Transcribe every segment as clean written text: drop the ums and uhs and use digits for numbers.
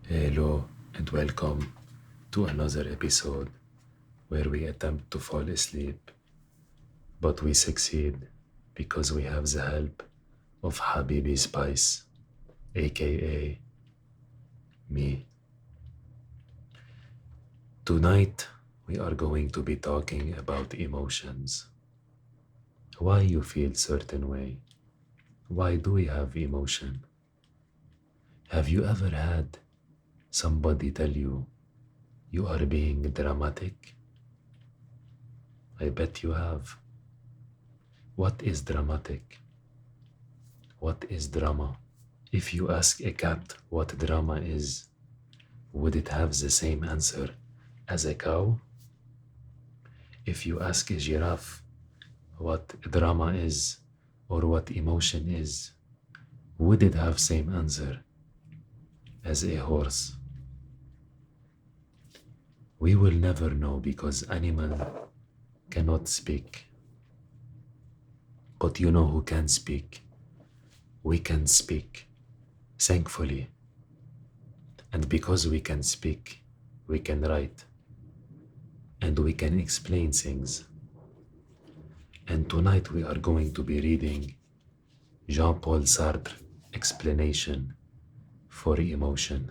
Hello and welcome to another episode where we attempt to fall asleep, but we succeed because we have the help of Habibi Spice, aka me. Tonight, we are going to be talking about emotions. Why you feel certain way? Why do we have emotion? Have you ever had somebody tell you you are being dramatic? I bet you have. What is dramatic? What is drama? If you ask a cat what drama is, would it have the same answer as a cow? If you ask a giraffe what drama is or what emotion is, would it have same answer as a horse? We will never know because animal cannot speak. But you know who can speak? We can speak, thankfully. And because we can speak, we can write. And we can explain things. And tonight we are going to be reading Jean-Paul Sartre's explanation for emotion.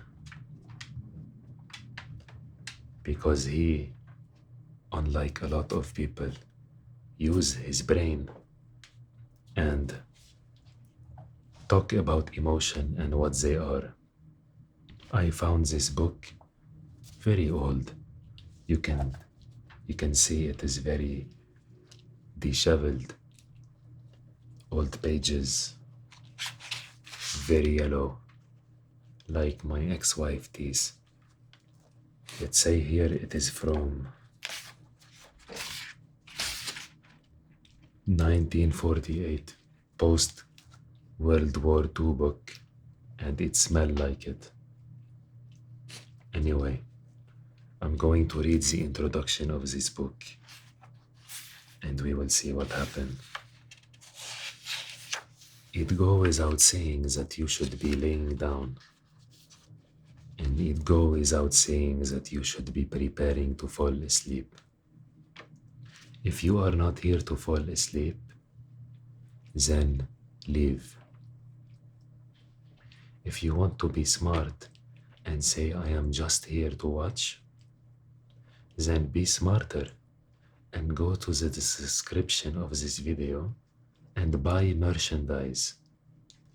Because he, unlike a lot of people, use his brain and talk about emotion and what they are. I found this book very old. You can see it is very disheveled. Old pages, very yellow, like my ex-wife teeth. Let's say here it is from 1948, post World War II book, and it smelled like it. Anyway, I'm going to read the introduction of this book and we will see what happened. It goes without saying that you should be laying down, and it goes without saying that you should be preparing to fall asleep. If you are not here to fall asleep, then leave. If you want to be smart and say, I am just here to watch, then be smarter and go to the description of this video and buy merchandise.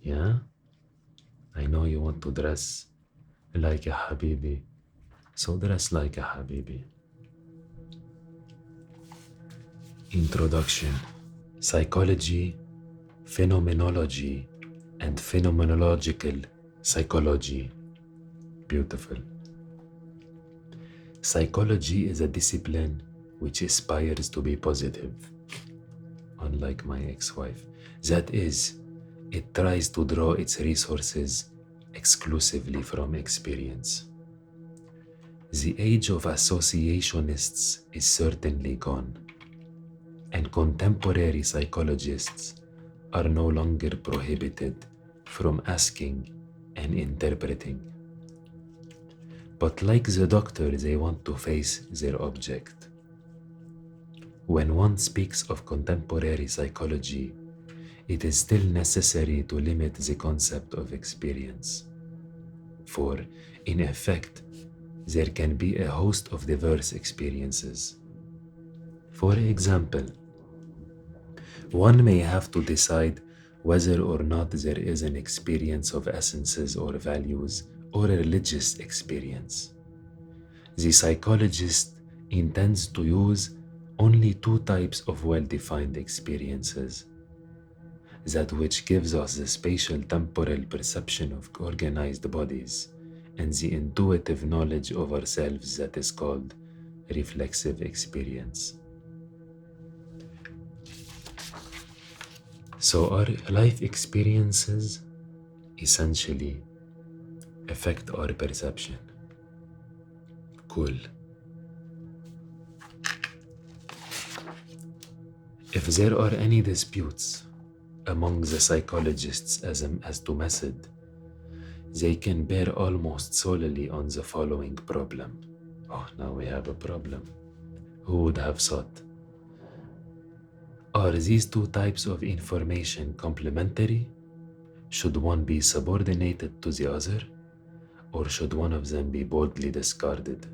Yeah? I know you want to dress like a Habibi, so dress like a Habibi. Introduction: Psychology, Phenomenology, and Phenomenological Psychology. Beautiful. Psychology is a discipline which aspires to be positive, unlike my ex-wife. That is, it tries to draw its resources exclusively from experience. The age of associationists is certainly gone, and contemporary psychologists are no longer prohibited from asking and interpreting. But like the doctor, they want to face their object. When one speaks of contemporary psychology, it is still necessary to limit the concept of experience. For, in effect, there can be a host of diverse experiences. For example, one may have to decide whether or not there is an experience of essences or values or a religious experience. The psychologist intends to use only two types of well-defined experiences: that which gives us the spatial temporal perception of organized bodies, and the intuitive knowledge of ourselves that is called reflexive experience. So our life experiences essentially affect our perception. Cool. If there are any disputes among the psychologists as to method, they can bear almost solely on the following problem. Oh, now we have a problem. Who would have thought? Are these two types of information complementary? Should one be subordinated to the other? Or should one of them be boldly discarded?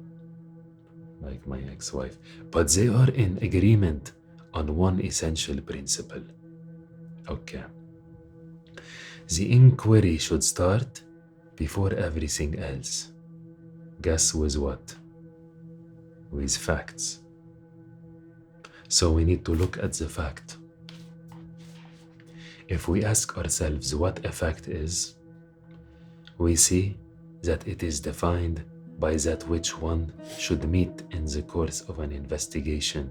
Like my ex-wife. But they are in agreement on one essential principle. Okay. The inquiry should start before everything else. Guess with what? With facts. So we need to look at the fact. If we ask ourselves what a fact is, we see that it is defined by that which one should meet in the course of an investigation,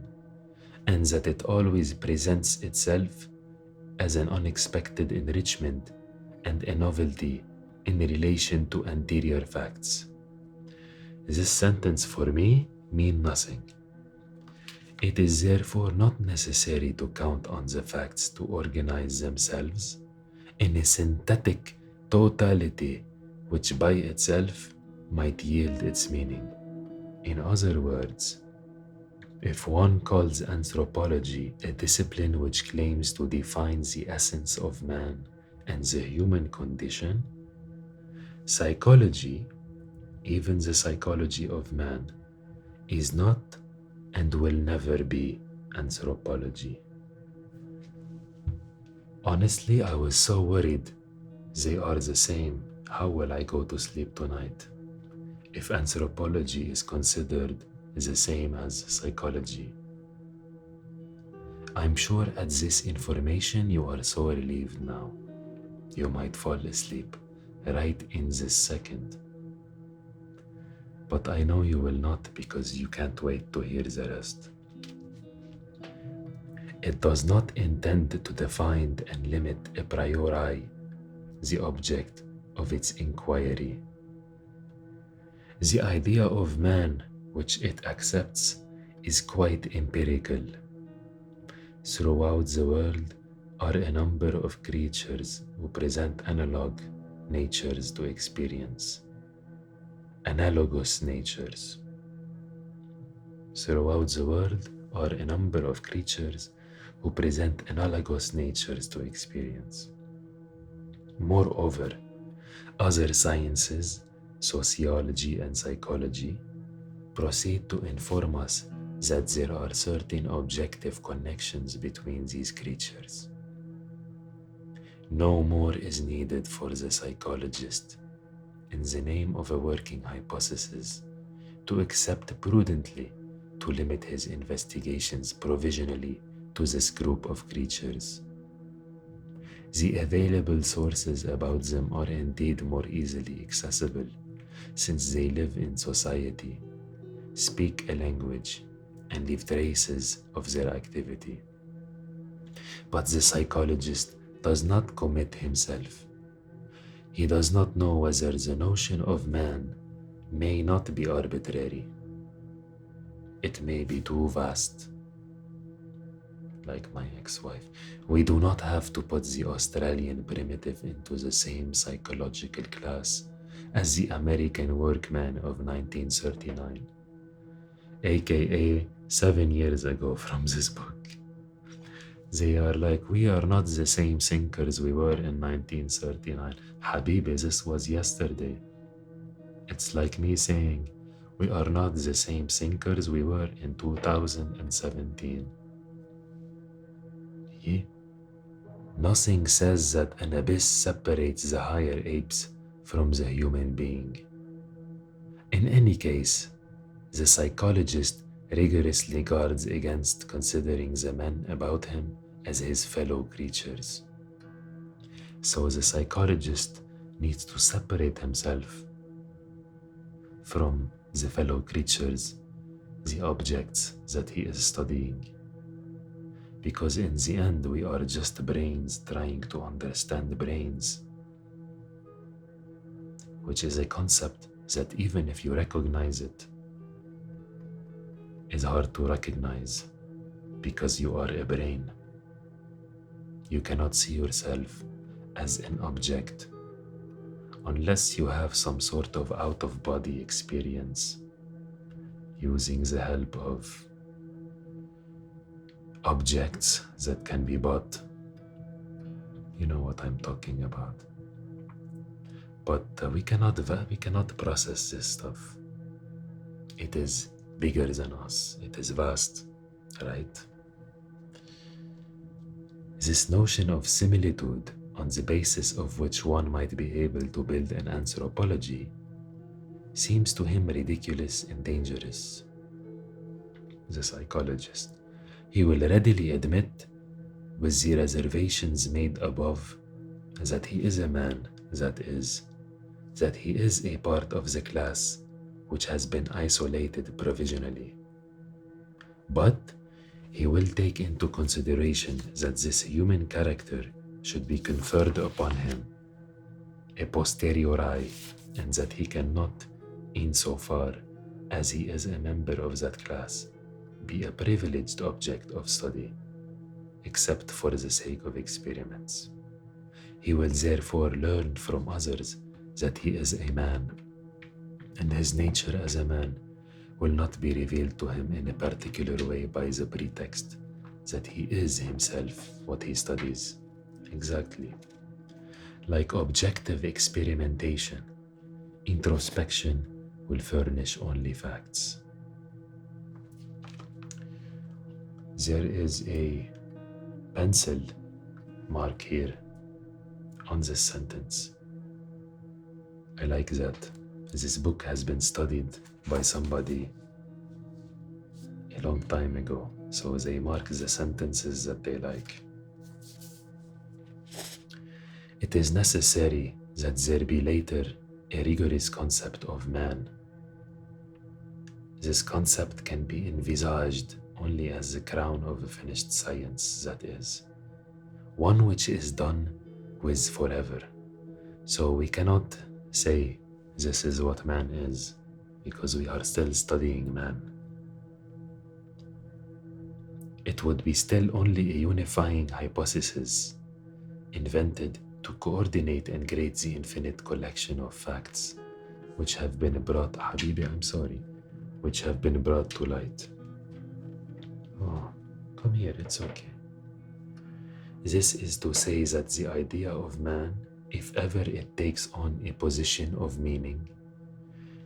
and that it always presents itself as an unexpected enrichment and a novelty in relation to anterior facts. This sentence for me means nothing. It is therefore not necessary to count on the facts to organize themselves in a synthetic totality which by itself might yield its meaning. In other words, if one calls anthropology a discipline which claims to define the essence of man and the human condition, psychology, even the psychology of man, is not and will never be anthropology. Honestly, I was so worried. They are the same. How will I go to sleep tonight? If anthropology is considered the same as psychology. I'm sure at this information you are so relieved now. You might fall asleep right in this second. But I know you will not, because you can't wait to hear the rest. It does not intend to define and limit a priori the object of its inquiry. The idea of man which it accepts is quite empirical. Throughout the world are a number of creatures who present analog natures to experience. Analogous natures. Throughout the world are a number of creatures who present analogous natures to experience. Moreover, other sciences, sociology and psychology, proceed to inform us that there are certain objective connections between these creatures. No more is needed for the psychologist, in the name of a working hypothesis, to accept prudently to limit his investigations provisionally to this group of creatures. The available sources about them are indeed more easily accessible, since they live in society, speak a language, and leave traces of their activity. But the psychologist does not commit himself. He does not know whether the notion of man may not be arbitrary. It may be too vast. Like my ex-wife, we do not have to put the Australian primitive into the same psychological class as the American workman of 1939, aka 7 years ago from this book. They are like, we are not the same thinkers we were in 1939. Habibi, this was yesterday. It's like me saying, we are not the same thinkers we were in 2017. Yeah? Nothing says that an abyss separates the higher apes from the human being. In any case, the psychologist rigorously guards against considering the men about him as his fellow creatures. So the psychologist needs to separate himself from the fellow creatures, the objects that he is studying. Because in the end, we are just brains trying to understand brains, which is a concept that even if you recognize it, is hard to recognize because you are a brain. You cannot see yourself as an object unless you have some sort of out-of-body experience using the help of objects that can be bought. You know what I'm talking about. But we cannot process this stuff. It is bigger than us. It is vast, right? This notion of similitude, on the basis of which one might be able to build an anthropology, seems to him ridiculous and dangerous. The psychologist. He will readily admit, with the reservations made above, that he is a man, that he is a part of the class which has been isolated provisionally. But he will take into consideration that this human character should be conferred upon him a posteriori, and that he cannot, insofar as he is a member of that class, be a privileged object of study, except for the sake of experiments. He will therefore learn from others that he is a man, and his nature as a man will not be revealed to him in a particular way by the pretext that he is himself what he studies. Exactly. Like objective experimentation, introspection will furnish only facts. There is a pencil mark here on this sentence. I like that. This book has been studied by somebody a long time ago, so they mark the sentences that they like. It is necessary that there be later a rigorous concept of man. This concept can be envisaged only as the crown of a finished science, that is, one which is done with forever. So we cannot say this is what man is, because we are still studying man. It would be still only a unifying hypothesis, invented to coordinate and grade the infinite collection of facts which have been brought, Habibi, I'm sorry, which have been brought to light. Oh, come here, it's okay. This is to say that the idea of man, if ever it takes on a position of meaning,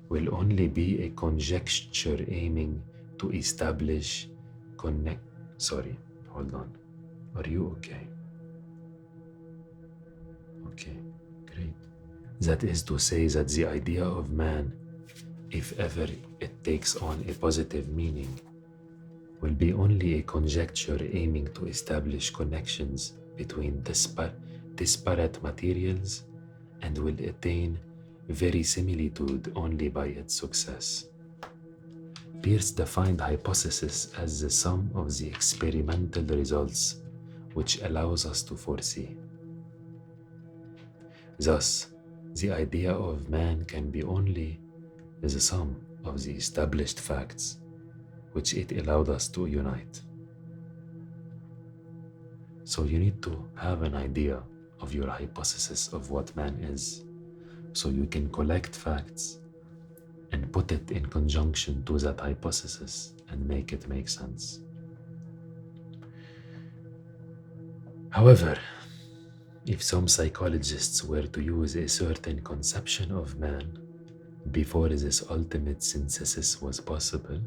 will only be a conjecture aiming to establish Sorry, hold on. Are you okay? Okay, great. That is to say that the idea of man, if ever it takes on a positive meaning, will be only a conjecture aiming to establish connections between disparate materials, and will attain verisimilitude only by its success. Peirce defined hypothesis as the sum of the experimental results which allows us to foresee. Thus, the idea of man can be only the sum of the established facts which it allowed us to unite. So you need to have an idea of your hypothesis of what man is, so you can collect facts and put it in conjunction to that hypothesis and make it make sense. However, if some psychologists were to use a certain conception of man before this ultimate synthesis was possible,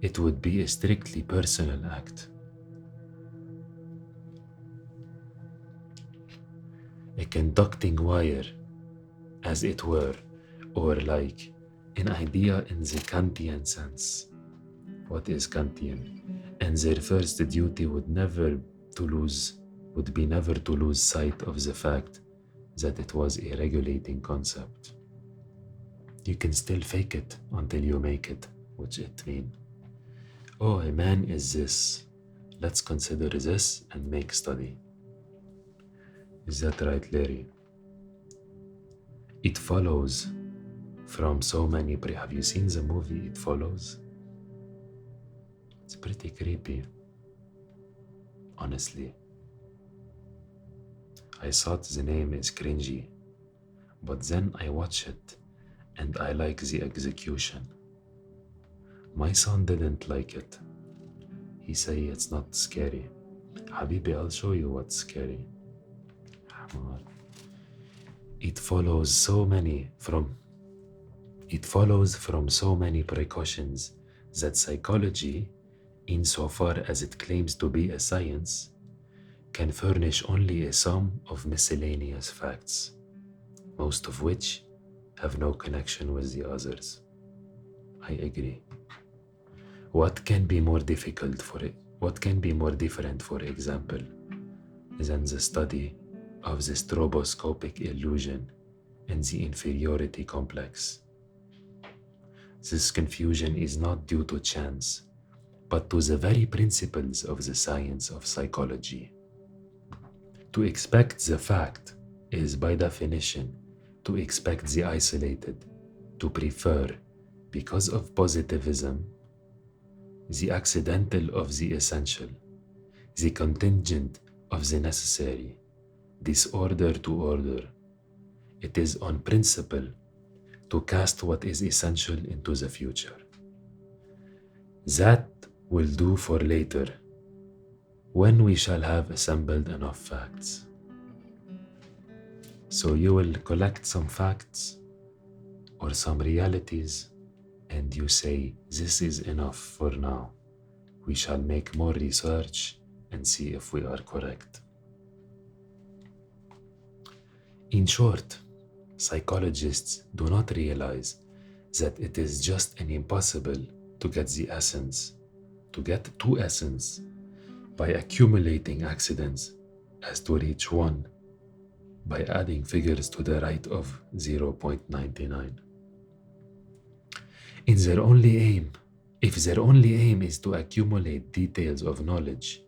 it would be a strictly personal act. A conducting wire, as it were, or like an idea in the Kantian sense. What is Kantian? And their first duty would be never to lose sight of the fact that it was a regulating concept. You can still fake it until you make it, which it means. Oh, a man is this. Let's consider this and make study. Is that right, Larry? It follows from so many have you seen the movie It Follows? It's pretty creepy, honestly. I thought the name is cringy, but then I watch it and I like the execution. My son didn't like it. He say it's not scary. Habibi, I'll show you what's scary. Hamar. It follows from so many precautions that psychology, insofar as it claims to be a science, can furnish only a sum of miscellaneous facts, most of which have no connection with the others. I agree. What can be more different, for example, than the study of the stroboscopic illusion and the inferiority complex? This confusion is not due to chance, but to the very principles of the science of psychology. To expect the fact is, by definition, to expect the isolated, to prefer, because of positivism, the accidental of the essential, the contingent of the necessary, disorder to order. It is on principle to cast what is essential into the future. That will do for later, when we shall have assembled enough facts. So you will collect some facts or some realities, and you say, this is enough for now. We shall make more research and see if we are correct. In short, psychologists do not realize that it is just an impossible to get to essence by accumulating accidents as to reach one by adding figures to the right of 0.99. If their only aim is to accumulate details of knowledge,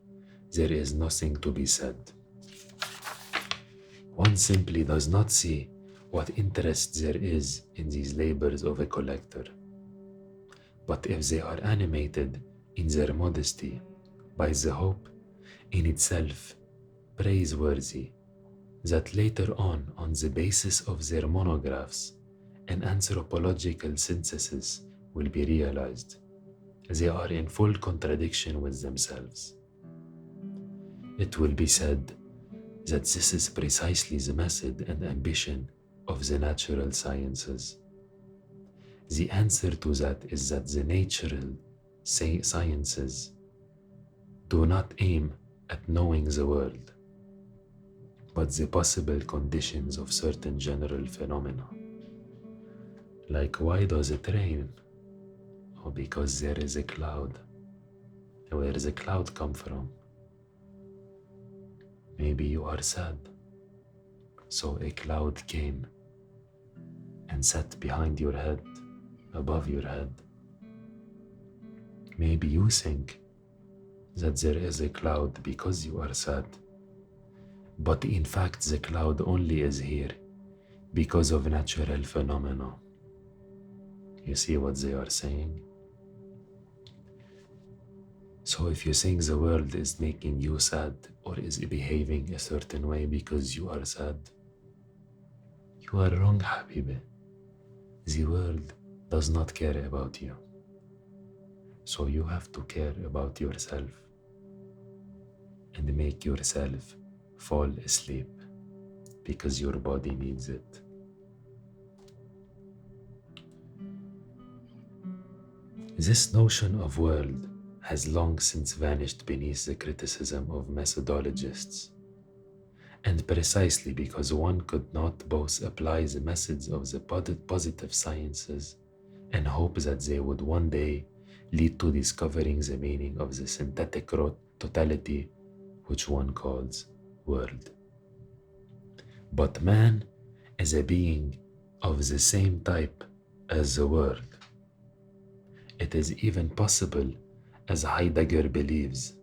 there is nothing to be said. One simply does not see what interest there is in these labors of a collector. But if they are animated in their modesty by the hope, in itself praiseworthy, that later on the basis of their monographs, an anthropological synthesis will be realized, they are in full contradiction with themselves. It will be said that this is precisely the method and ambition of the natural sciences. The answer to that is that the natural sciences do not aim at knowing the world, but the possible conditions of certain general phenomena. Like, why does it rain? Oh, because there is a cloud. Where does a cloud come from? Maybe you are sad, so a cloud came and sat behind your head, above your head. Maybe you think that there is a cloud because you are sad, but in fact the cloud only is here because of natural phenomena. You see what they are saying? So if you think the world is making you sad or is behaving a certain way because you are sad, you are wrong, Habibi. The world does not care about you. So you have to care about yourself and make yourself fall asleep because your body needs it. This notion of world has long since vanished beneath the criticism of methodologists, and precisely because one could not both apply the methods of the positive sciences and hope that they would one day lead to discovering the meaning of the synthetic totality which one calls world. But man is a being of the same type as the world. It is even possible, as Heidegger believes,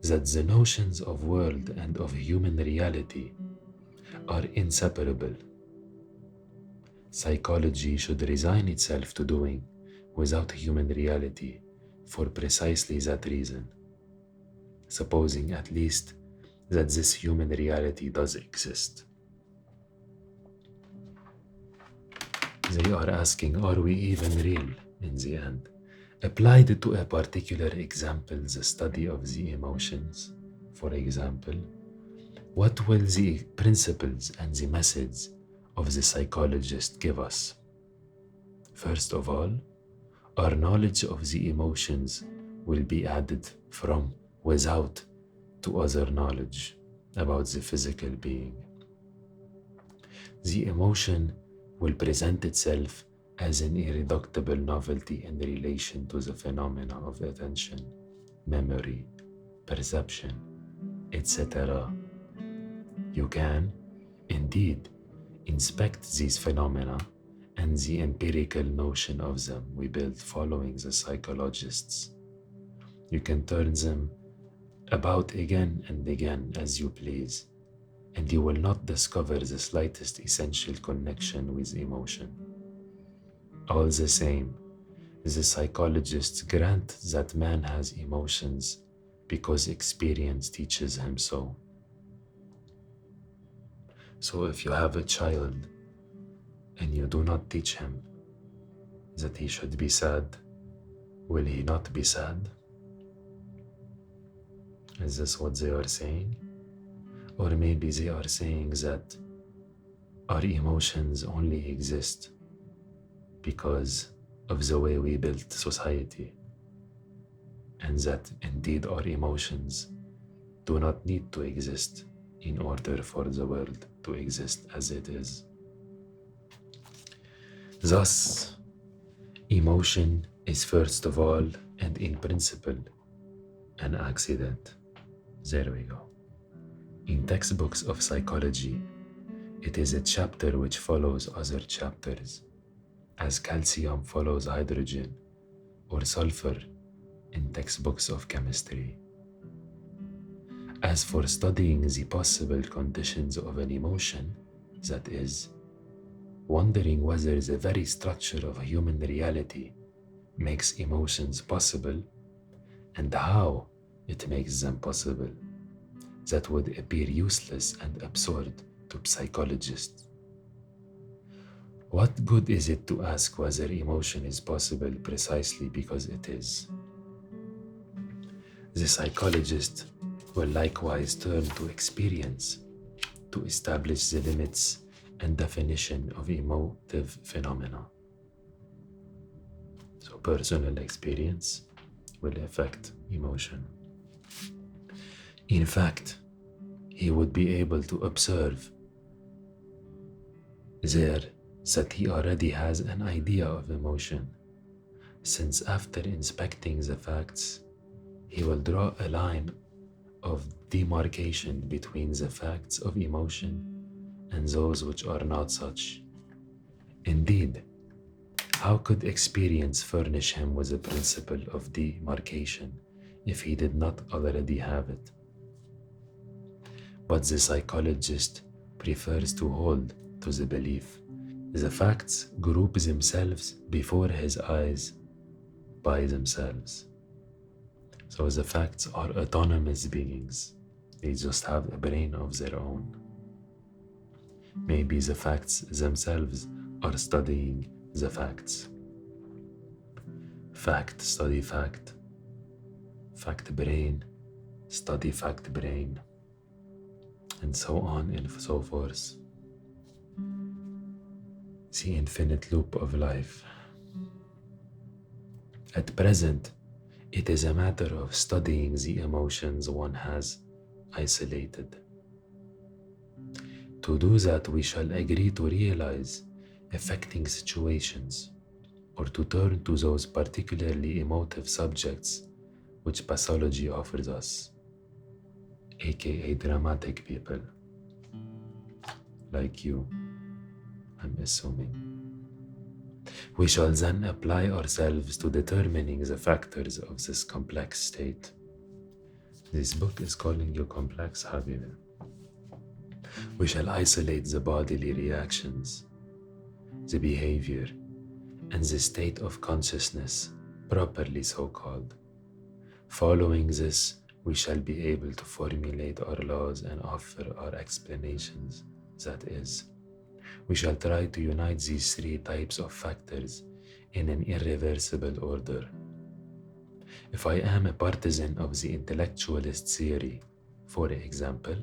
that the notions of world and of human reality are inseparable. Psychology should resign itself to doing without human reality for precisely that reason, supposing at least that this human reality does exist. They are asking, are we even real in the end? Applied to a particular example, the study of the emotions, for example, what will the principles and the methods of the psychologist give us? First of all, our knowledge of the emotions will be added from without to other knowledge about the physical being. The emotion will present itself as an irreducible novelty in relation to the phenomena of attention, memory, perception, etc. You can, indeed, inspect these phenomena and the empirical notion of them we built following the psychologists. You can turn them about again and again as you please, and you will not discover the slightest essential connection with emotion. All the same, the psychologists grant that man has emotions because experience teaches him so. So if you have a child and you do not teach him that he should be sad, will he not be sad? Is this what they are saying? Or maybe they are saying that our emotions only exist because of the way we built society, and that indeed our emotions do not need to exist in order for the world to exist as it is. Thus, emotion is first of all and in principle an accident. There we go. In textbooks of psychology, it is a chapter which follows other chapters, as calcium follows hydrogen or sulfur in textbooks of chemistry. As for studying the possible conditions of an emotion, that is, wondering whether the very structure of human reality makes emotions possible and how it makes them possible, that would appear useless and absurd to psychologists. What good is it to ask whether emotion is possible precisely because it is? The psychologist will likewise turn to experience to establish the limits and definition of emotive phenomena. So personal experience will affect emotion. In fact, he would be able to observe there that he already has an idea of emotion, since after inspecting the facts, he will draw a line of demarcation between the facts of emotion and those which are not such. Indeed, how could experience furnish him with a principle of demarcation if he did not already have it? But the psychologist prefers to hold to the belief. The facts group themselves before his eyes by themselves. So the facts are autonomous beings. They just have a brain of their own. Maybe the facts themselves are studying the facts. Fact study fact. Fact brain study fact brain. And so on and so forth. The infinite loop of life. At present, it is a matter of studying the emotions one has isolated. To do that, we shall agree to realize affecting situations, or to turn to those particularly emotive subjects which pathology offers us, aka dramatic people, like you, I'm assuming. We shall then apply ourselves to determining the factors of this complex state. This book is calling you complex, Habibi. We shall isolate the bodily reactions, the behavior, and the state of consciousness, properly so called. Following this, we shall be able to formulate our laws and offer our explanations. That is, we shall try to unite these three types of factors in an irreversible order. If I am a partisan of the intellectualist theory, for example,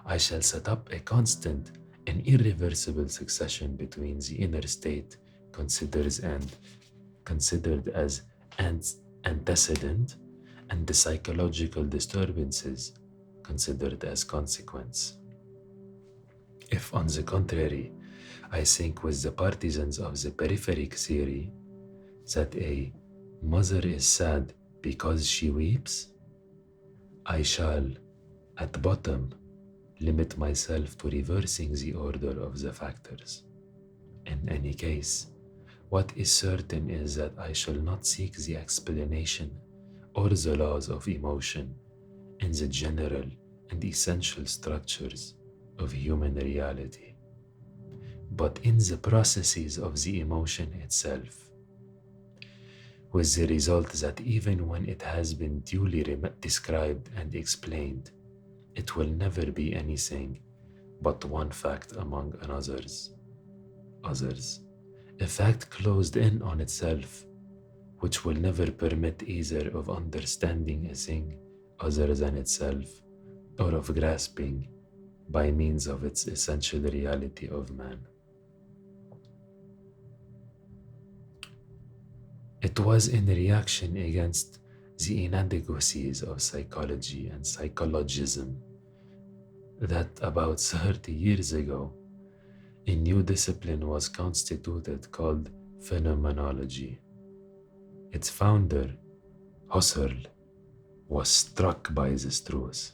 I shall set up a constant and irreversible succession between the inner state considered as antecedent and the psychological disturbances considered as consequence. If, on the contrary, I think with the partisans of the peripheric theory that a mother is sad because she weeps, I shall, at bottom, limit myself to reversing the order of the factors. In any case, what is certain is that I shall not seek the explanation or the laws of emotion in the general and essential structures of human reality, but in the processes of the emotion itself, with the result that even when it has been duly described and explained, it will never be anything but one fact among others, a fact closed in on itself, which will never permit either of understanding a thing other than itself or of grasping by means of its essential reality of man. It was in reaction against the inadequacies of psychology and psychologism that about 30 years ago, a new discipline was constituted called Phenomenology. Its founder, Husserl, was struck by this truth.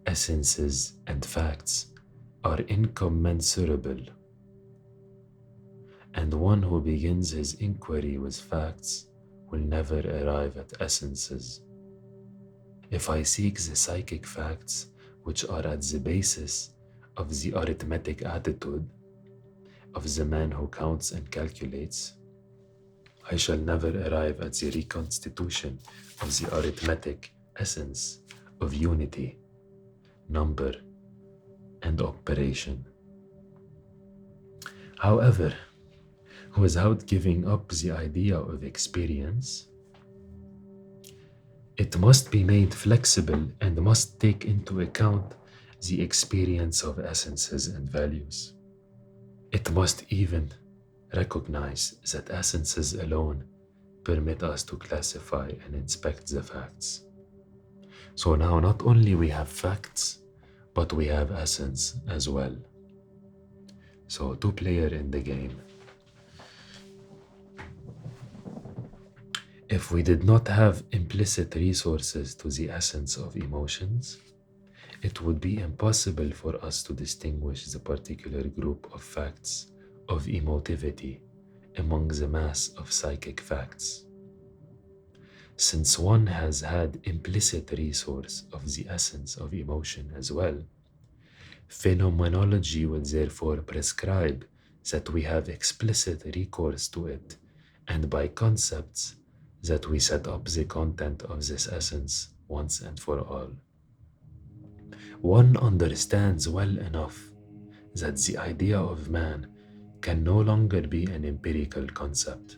Essences and facts are incommensurable, and one who begins his inquiry with facts will never arrive at essences. If I seek the psychic facts which are at the basis of the arithmetic attitude of the man who counts and calculates, I shall never arrive at the reconstitution of the arithmetic essence of unity, number, and operation. However, without giving up the idea of experience, it must be made flexible and must take into account the experience of essences and values. It must even recognize that essences alone permit us to classify and inspect the facts. So now not only we have facts, but we have essence as well. So two players in the game. If we did not have implicit resources to the essence of emotions, it would be impossible for us to distinguish the particular group of facts of emotivity among the mass of psychic facts. Since one has had implicit resource of the essence of emotion as well, phenomenology will therefore prescribe that we have explicit recourse to it, and by concepts that we set up the content of this essence once and for all. One understands well enough that the idea of man can no longer be an empirical concept,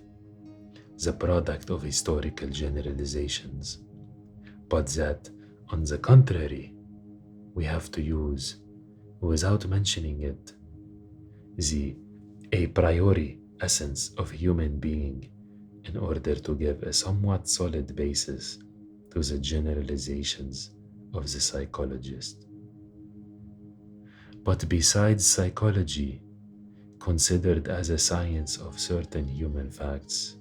the product of historical generalizations, but that, on the contrary, we have to use, without mentioning it, the a priori essence of human being in order to give a somewhat solid basis to the generalizations of the psychologist. But besides psychology, considered as a science of certain human facts,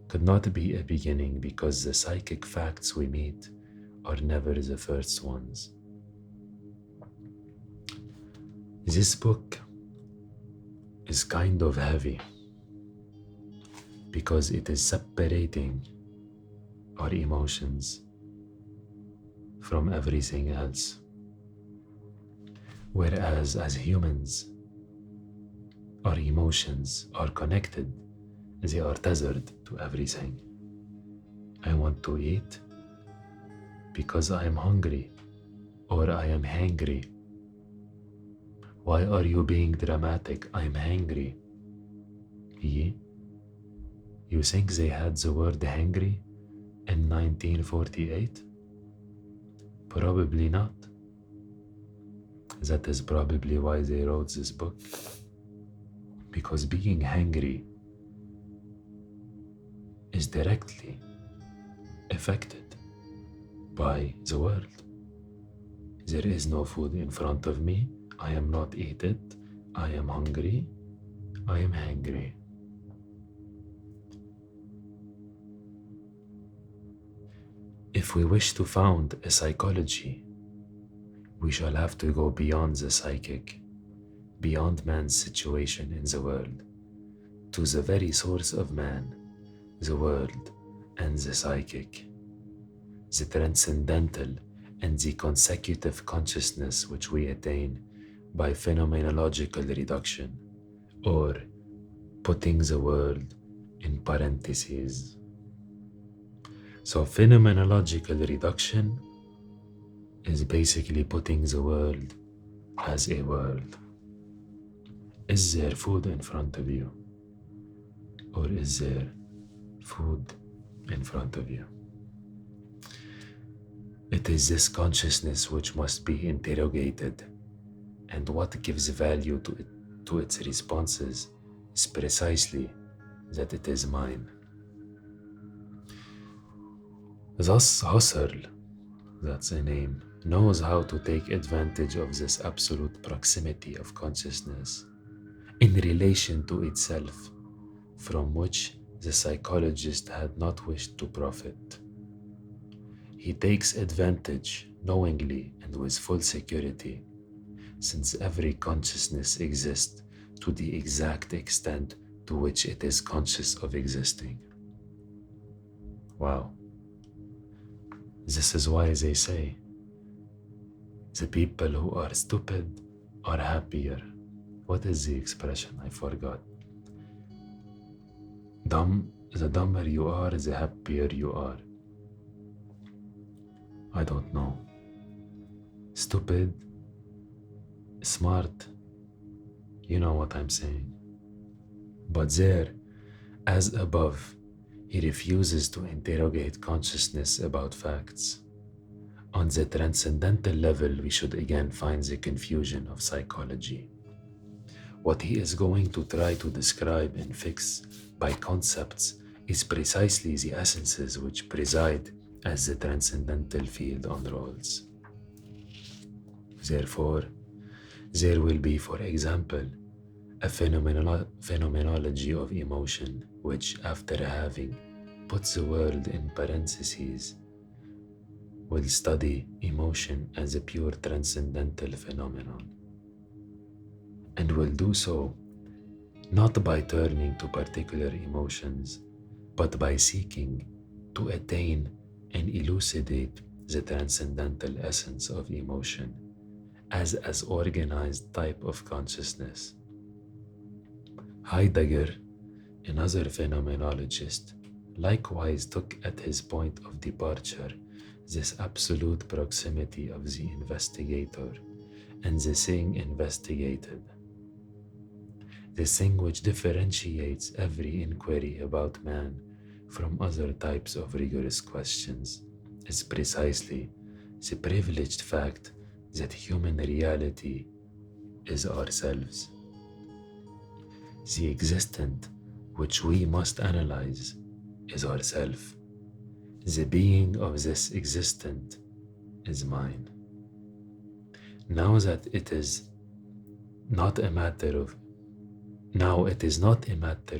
could not be a beginning because the psychic facts we meet are never the first ones. This book is kind of heavy because it is separating our emotions from everything else. Whereas as humans, our emotions are connected, they are tethered to everything. I want to eat because I am hungry or I am hangry. Why are you being dramatic? I'm hungry. Yeah? You think they had the word hungry in 1948? Probably not. That is probably why they wrote this book. Because being hungry is directly affected by the world. There is no food in front of me. I am not eat it. I am hungry. I am hungry. If we wish to found a psychology, we shall have to go beyond the psychic, beyond man's situation in the world, to the very source of man, the world and the psychic, the transcendental and the consecutive consciousness which we attain by phenomenological reduction, or putting the world in parentheses. So phenomenological reduction is basically putting the world as a world. Is there food in front of you? Or is there food in front of you? It is this consciousness which must be interrogated, and what gives value to its responses is precisely that it is mine. Thus Husserl, that's a name, knows how to take advantage of this absolute proximity of consciousness in relation to itself, from which the psychologist had not wished to profit. He takes advantage knowingly and with full security, since every consciousness exists to the exact extent to which it is conscious of existing. Wow. This is why they say the people who are stupid are happier. What is the expression? I forgot. The dumber you are, the happier you are. I don't know. Stupid, smart, you know what I'm saying. But there, as above, he refuses to interrogate consciousness about facts. On the transcendental level, we should again find the confusion of psychology. What he is going to try to describe and fix by concepts is precisely the essences which preside as the transcendental field unrolls. Therefore, there will be, for example, a phenomenology of emotion, which, after having put the world in parentheses, will study emotion as a pure transcendental phenomenon, and will do so not by turning to particular emotions, but by seeking to attain and elucidate the transcendental essence of emotion as organized type of consciousness. Heidegger, another phenomenologist, likewise took at his point of departure this absolute proximity of the investigator and the thing investigated. The thing which differentiates every inquiry about man from other types of rigorous questions is precisely the privileged fact that human reality is ourselves. The existent which we must analyze is ourself. The being of this existent is mine. Now it is not a matter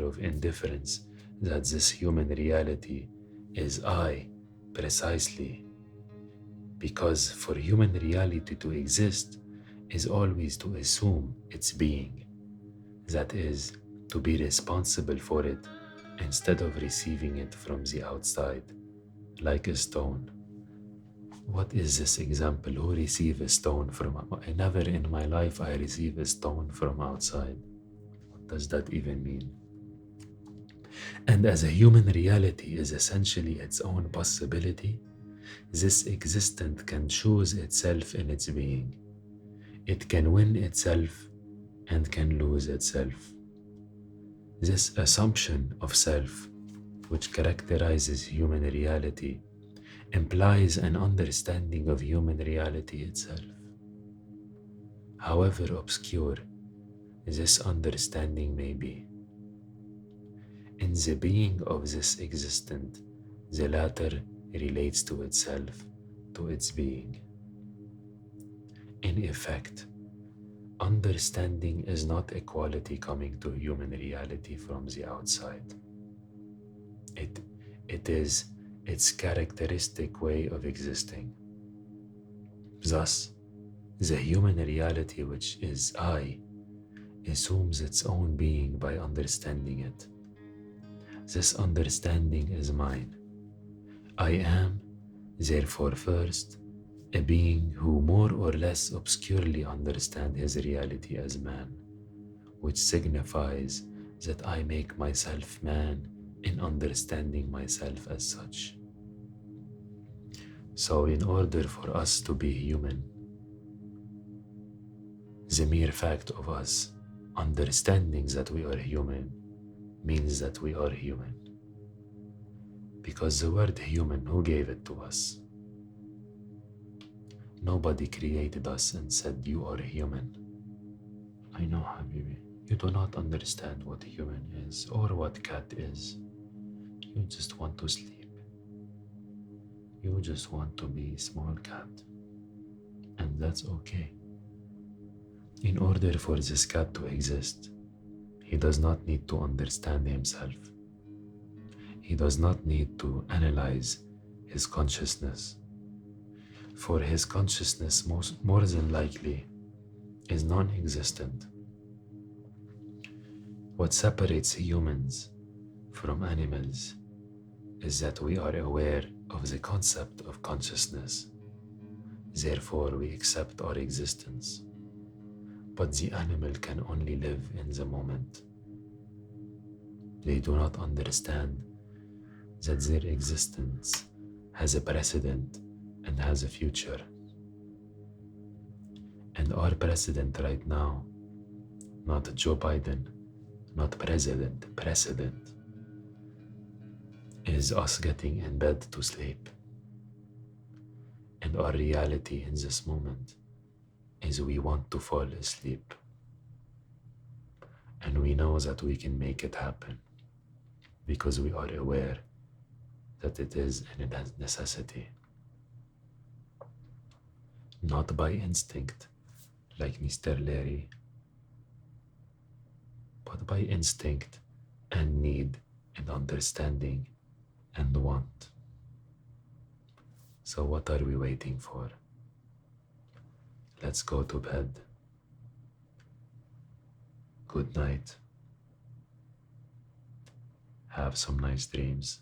of indifference that this human reality is I precisely, because for human reality to exist is always to assume its being, that is, to be responsible for it instead of receiving it from the outside, like a stone. What is this example? Who receive a stone from? I never in my life I receive a stone from outside. What does that even mean? And as a human reality is essentially its own possibility, this existent can choose itself in its being. It can win itself and can lose itself. This assumption of self, which characterizes human reality, implies an understanding of human reality itself. However obscure this understanding may be, in the being of this existent, the latter relates to itself, to its being. In effect, understanding is not a quality coming to human reality from the outside. It is its characteristic way of existing. Thus, the human reality, which is I, assumes its own being by understanding it. This understanding is mine. I am, therefore, first, a being who more or less obscurely understands his reality as man, which signifies that I make myself man in understanding myself as such. So, in order for us to be human, the mere fact of us understanding that we are human means that we are human. Because the word human, who gave it to us? Nobody created us and said, you are human. I know, Habibi, you do not understand what human is or what cat is. You just want to sleep. You just want to be a small cat. And that's okay. In order for this cat to exist, he does not need to understand himself. He does not need to analyze his consciousness. For his consciousness, more than likely, is non-existent. What separates humans from animals is that we are aware of the concept of consciousness. Therefore, we accept our existence. But the animal can only live in the moment. They do not understand that their existence has a precedent and has a future. And our president right now, not Joe Biden, not president, precedent, is us getting in bed to sleep. And our reality in this moment is we want to fall asleep. And we know that we can make it happen because we are aware that it is a necessity. Not by instinct, like Mr. Larry, but by instinct and need and understanding and want. So what are we waiting for? Let's go to bed. Good night. Have some nice dreams.